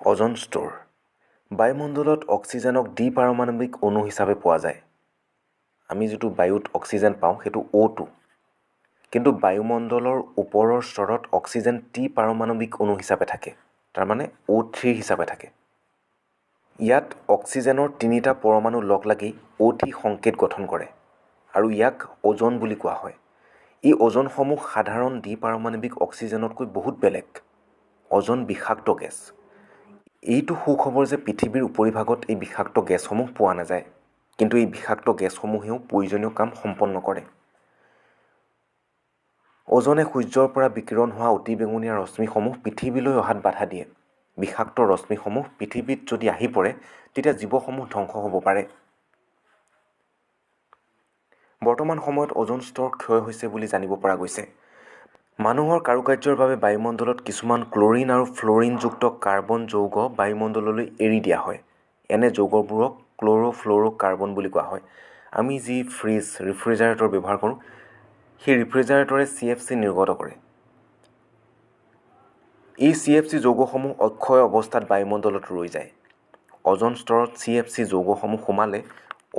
অজন স্তৰ বায়ুমণ্ডলত অক্সিজেনক দ্বিপাৰমাণৱিক অণু হিচাপে পোৱা যায়। আমি যিটো বায়ুত অক্সিজেন পাওঁ সেইটো O2, কিন্তু বায়ুমণ্ডলৰ ওপৰৰ স্তৰত অক্সিজেন ত্ৰিপাৰমাণৱিক অণু হিচাপে থাকে, তাৰমানে O3 হিচাপে থাকে। ইয়াত অক্সিজেনৰ তিনিটা পৰমাণু লগ লাগি O3 সংকেত গঠন কৰে আৰু ইয়াক অজন বুলি কোৱা হয়। এই অজনসমূহ সাধাৰণ দ্বিপাৰমাণৱিক অক্সিজেনতকৈ বহুত বেলেগ। অজন বিষাক্ত গেছ। এইটো সুখবৰ যে পৃথিৱীৰ উপৰিভাগত এই বিষাক্ত গেছসমূহ পোৱা নাযায়, কিন্তু এই বিষাক্ত গেছসমূহেও প্ৰয়োজনীয় কাম সম্পন্ন কৰে। অজনে সূৰ্যৰ পৰা বিকিৰণ হোৱা অতিবেঙুনীয়া ৰশ্মিসমূহ পৃথিৱীলৈ অহাত বাধা দিয়ে। বিষাক্ত ৰশ্মিসমূহ পৃথিৱীত যদি আহি পৰে, তেতিয়া জীৱসমূহ ধ্বংস হ'ব পাৰে। বৰ্তমান সময়ত অজন স্তৰ ক্ষয় হৈছে বুলি জানিব পৰা গৈছে। মানুহৰ কাৰুকাৰ্যৰ বাবে বায়ুমণ্ডলত কিছুমান ক্লৰিন আৰু ফ্ল'ৰিনযুক্ত কাৰ্বন যৌগ বায়ুমণ্ডললৈ এৰি দিয়া হয়। এনে যৌগবোৰক ক্ল'ৰ'ফ্ল'ৰ'কাৰ্বন বুলি কোৱা হয়। আমি যি ৰেফ্ৰিজাৰেটৰ ব্যৱহাৰ কৰোঁ, সেই ৰেফ্ৰিজাৰেটৰে CFC নিৰ্গত কৰে। এই CFC যৌগসমূহ অক্ষয় অৱস্থাত বায়ুমণ্ডলত ৰৈ যায়। অজন স্তৰত CFC যৌগসমূহ সোমালে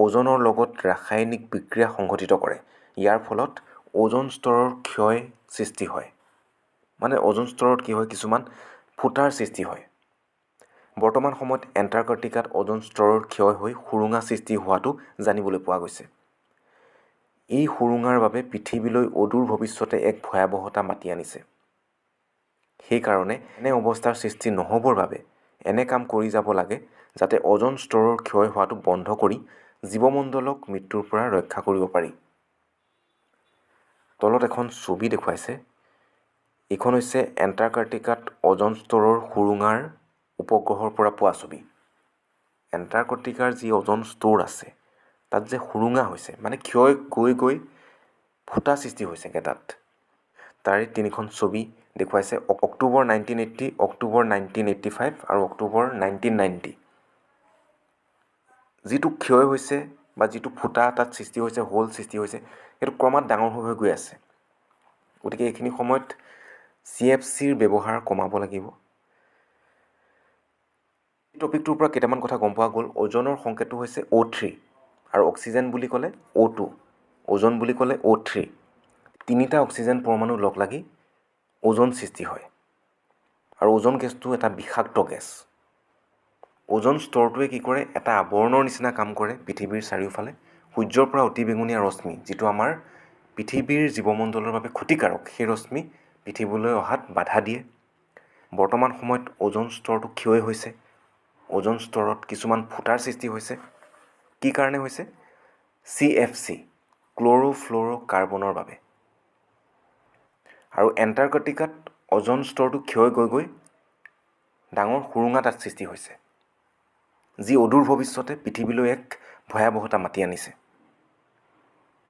অজনৰ লগত ৰাসায়নিক বিক্ৰিয়া সংঘটিত কৰে। ইয়াৰ ফলত অজন স্তৰৰ ক্ষয় সৃষ্টি হয়। মানে অজন স্তৰত কি হয়, কিছুমান ফুটাৰ সৃষ্টি হয়। বৰ্তমান সময়ত এণ্টাৰ্কটিকাত অজন স্তৰৰ ক্ষয় হৈ সুৰুঙা সৃষ্টি হোৱাটো জানিবলৈ পোৱা গৈছে। এই সুৰুঙাৰ বাবে পৃথিৱীলৈ অদূৰ ভৱিষ্যতে এক ভয়াৱহতা মাতি আনিছে। সেইকাৰণে এনে অৱস্থাৰ সৃষ্টি নহ'বৰ বাবে এনে কাম কৰি যাব লাগে যাতে অজন স্তৰৰ ক্ষয় হোৱাটো বন্ধ কৰি জীৱমণ্ডলক মৃত্যুৰ পৰা ৰক্ষা কৰিব পাৰি। তলত এখন ছবি দেখুৱাইছে। এইখন হৈছে এণ্টাৰ্কটিকাত অজন স্তৰৰ সুৰুঙাৰ উপগ্ৰহৰ পৰা পোৱা ছবি। এণ্টাৰ্কটিকাৰ যি অজন স্তৰ আছে, তাত যে সুৰুঙা হৈছে, মানে ক্ষয় গৈ গৈ ফুটা সৃষ্টি হৈছেগৈ তাত। তাৰে তিনিখন ছবি দেখুৱাইছে: অক্টোবৰ 1980, অক্টোবৰ 1985 আৰু অক্টোবৰ 1990। যিটো ক্ষয় হৈছে বা যিটো ফুটা তাত সৃষ্টি হৈছে, হোল সৃষ্টি হৈছে, সেইটো ক্ৰমাৎ ডাঙৰ হৈ গৈ আছে। গতিকে এইখিনি সময়ত CFCৰ ব্যৱহাৰ কমাব লাগিব। এই টপিকটোৰ পৰা কেইটামান কথা গম পোৱা গ'ল। অজনৰ সংকেতটো হৈছে O3 আৰু অক্সিজেন বুলি ক'লে O2, অজন বুলি ক'লে O3। তিনিটা অক্সিজেন পৰমাণু লগ লাগি অজন সৃষ্টি হয় আৰু অজন গেছটো এটা বিষাক্ত গেছ। অজন স্তৰটোৱে কি কৰে, এটা আৱৰণৰ নিচিনা কাম কৰে পৃথিৱীৰ চাৰিওফালে। সূৰ্যৰ পৰা অতিবেঙুনীয়া ৰশ্মি, যিটো আমাৰ পৃথিৱীৰ জীৱমণ্ডলৰ বাবে ক্ষতিকাৰক, সেই ৰশ্মি পৃথিৱীলৈ অহাত বাধা দিয়ে। বৰ্তমান সময়ত অজন স্তৰটো ক্ষয় হৈছে। অজন স্তৰত কিছুমান ফুটাৰ সৃষ্টি হৈছে। কি কাৰণে হৈছে? CFC, ক্ল'ৰ'ফ্ল'ৰ'কাৰ্বনৰ বাবে। আৰু এণ্টাৰ্কটিকাত অজন স্তৰটো ক্ষয় গৈ গৈ ডাঙৰ সুৰুঙা তাত সৃষ্টি হৈছে, যি অদূৰ ভৱিষ্যতে পৃথিৱীলৈ এক ভয়াৱহতা মাতি আনিছে।